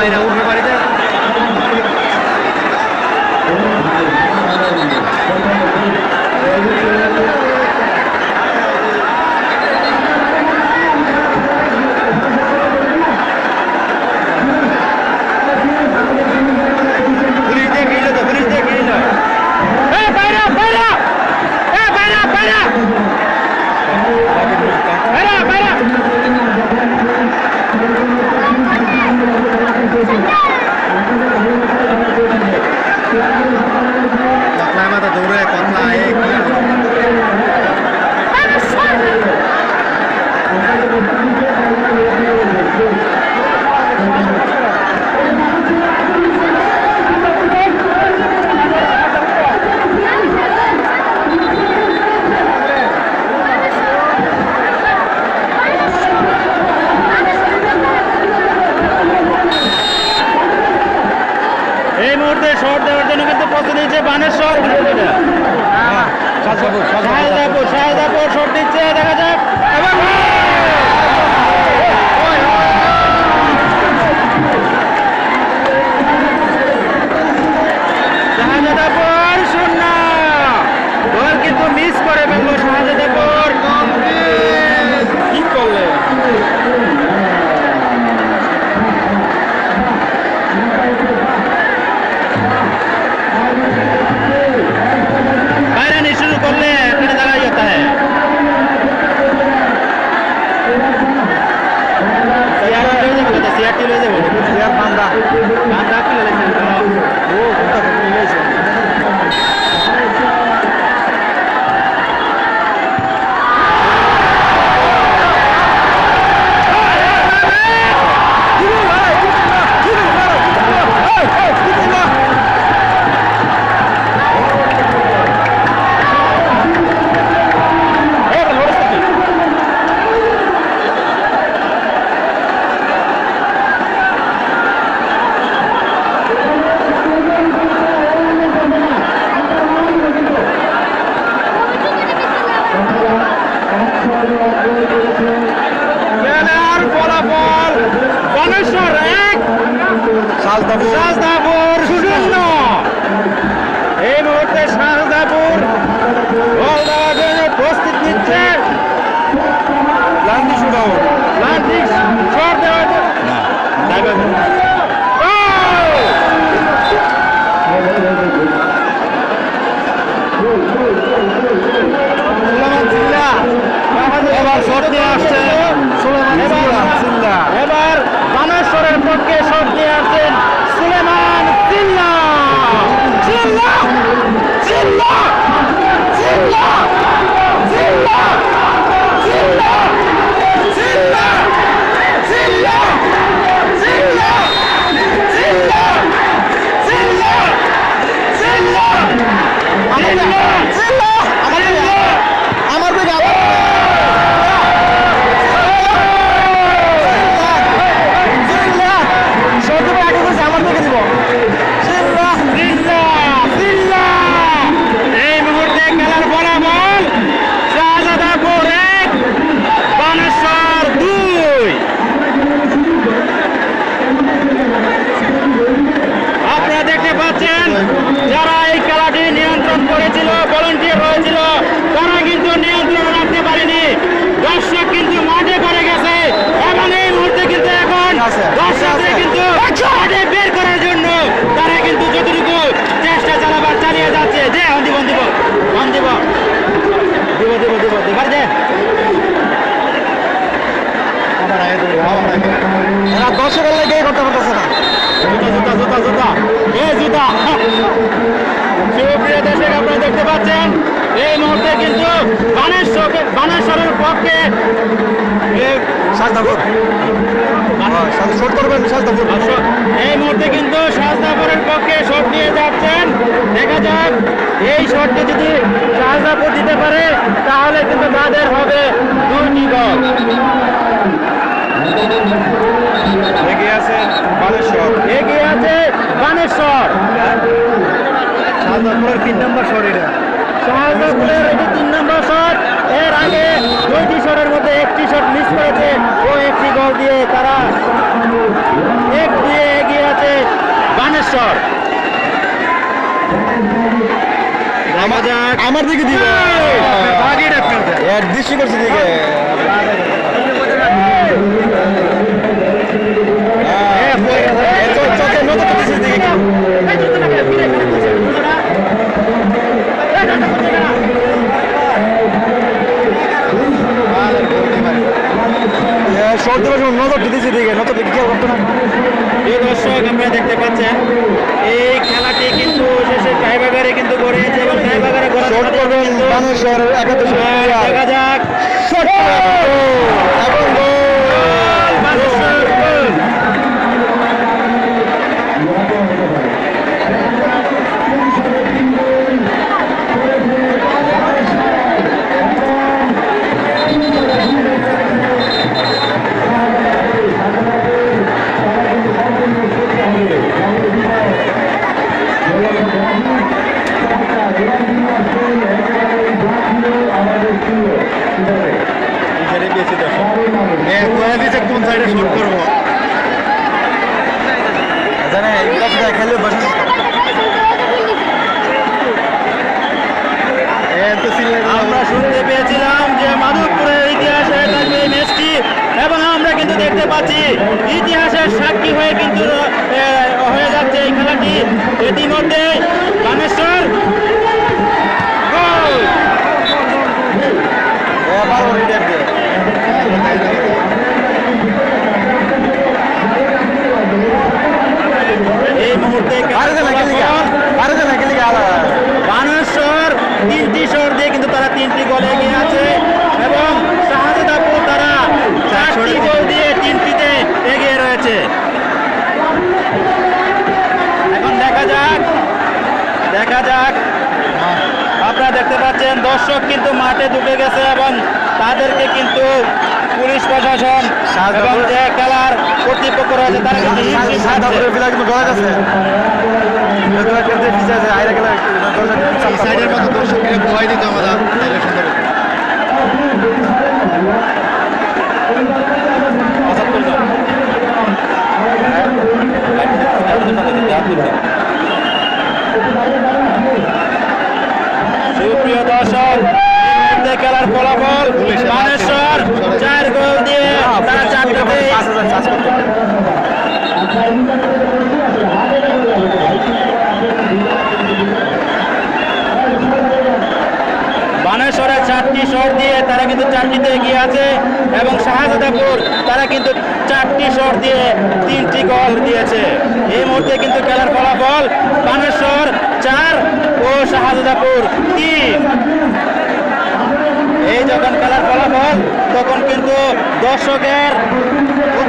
এটা উঠবে বাড়িতে এই মুহূর্তে শট দেওয়ার জন্য কিন্তু প্রস্তুত নিচ্ছে বানেশ্বর শাহজাদপুর শট দিচ্ছে দেখা যাক শাহজাদপুর শূন্য গোল কিন্তু মিস করে ফেলল শাহজাদপুর কি করলে शुरू कर ले अपनी जगह जाता है सीआरटी ले जाओ सीआर बांधा की ले वो ले শাহজাদপুর শূন্য এই মুহূর্তে শাহজাদপুর গোল দেওয়ার জন্য প্রস্তুত নিচ্ছে লান্দি শট দেওয়ার জন্য এবার শট দিয়ে আসছে এবার বানেশ্বরের পক্ষে শট দিয়ে আসছেন সুলেমান চিল্লা চিল্লা চিল্লা চিল্লা চিল্লা চিল্লা চিল্লা চিল্লা চিল্লা চিল্লা চিল্লা চিল্লা আমার দিকে এই মুহূর্তে খেলার ফলাফল শাহজাদপুর 1 বানেশ্বর 2 আপনারা দেখতে পাচ্ছেন যারা এই খেলাটি নিয়ন্ত্রণ করেছিল ভলান্টিয়ার হয়েছিল তারা কিন্তু নিয়ন্ত্রণ রাখতে পারেনি দর্শক কিন্তু মাঠে পড়ে গেছে এবং এই মুহূর্তে কিন্তু এখন দর্শকদের কিন্তু মাঠে বের করার জন্য তারা কিন্তু যতটুকু চেষ্টা চালিয়ে যাচ্ছে যে দর্শকের লাগে করতে পারতেছে না জুতা সুপ্রিয় দর্শক আপনারা দেখতে পাচ্ছেন এই মুহূর্তে কিন্তু বানেশ্বরের পক্ষে এই মুহূর্তে কিন্তু শাহজাদপুরের পক্ষে শট নিয়ে যাচ্ছেন দেখা যাক এই শটটি যদি শাহজাদপুর দিতে পারে তাহলে কিন্তু তাদের হবে 2টি গোল এগিয়ে আছে বানেশ্বর শাহজাদপুরের 3 নম্বর শট এটা শাহজাদপুরের এটি 3 নম্বর শট এর আগে 2টি শটের মধ্যে একটি শট মিস করেছে ও একটি গোল দিয়ে তারা 1 দিয়ে এগিয়ে আমার দিকে দিবে দৃষ্টি করছে দিকে চোখে নজর করতেছে দিকে সর্দি নজর দিতেছে দিকে নজর দিকে খেয়াল করতো না। প্রিয় দর্শক আপনারা দেখতে পাচ্ছেন এই খেলাটি কিন্তু শেষে টাইব্রেকারে কিন্তু গড়িয়েছে এবং টাইব্রেকারে শর্ট করবেন বানেশ্বরের একাদশ দেখা যাক এবং গোল বানেশ্বর গোল। কোন সাইডে শুট করবো জানে এগুলো খেলে বসে আমরা শুনতে পেয়েছিলাম যে মাধবপুরের ইতিহাসে থাকবে এই ম্যাচটি এবং আমরা কিন্তু দেখতে পাচ্ছি ইতিহাসের সাক্ষী হয়ে কিন্তু হয়ে যাচ্ছে এই খেলাটি ইতিমধ্যে বানেশ্বর গোল। এই মুহূর্তে বানেশ্বর 3টি শট দিয়ে কিন্তু তারা 3টি গোলে এগিয়ে আছে এবং শাহজাদাপুর তারা 4টি গোল দিয়ে 3টিতে এগিয়ে রয়েছে। এখন দেখা যাক আপনারা দেখতে পাচ্ছেন দর্শক কিন্তু মাঠে ঢুকে গেছে এবং তাদেরকে কিন্তু পুলিশ প্রশাসন এবং যে খেলার কর্তৃপক্ষ রয়েছে তারা কিন্তু হিমশিম খাচ্ছে। সাইডের মতো দর্শককে ভয় দিতে হবে না তাহলে সুন্দর হতো। সুপ্রিয় দর্শক খেলার ফলাফল বানেশ্বর 4 গোল দিয়ে তারা 4টাতে বানেশ্বরের 4টি শট দিয়ে তারা কিন্তু 4টিতে এগিয়ে আছে এবং শাহজাদাপুর তারা কিন্তু 4টি শট দিয়ে 3টি গোল দিয়েছে। এই মুহূর্তে কিন্তু খেলার ফলাফল বানেশ্বর 4 ও শাহজাদাপুর 3। এই যখন খেলার ফলাফল তখন কিন্তু দর্শকের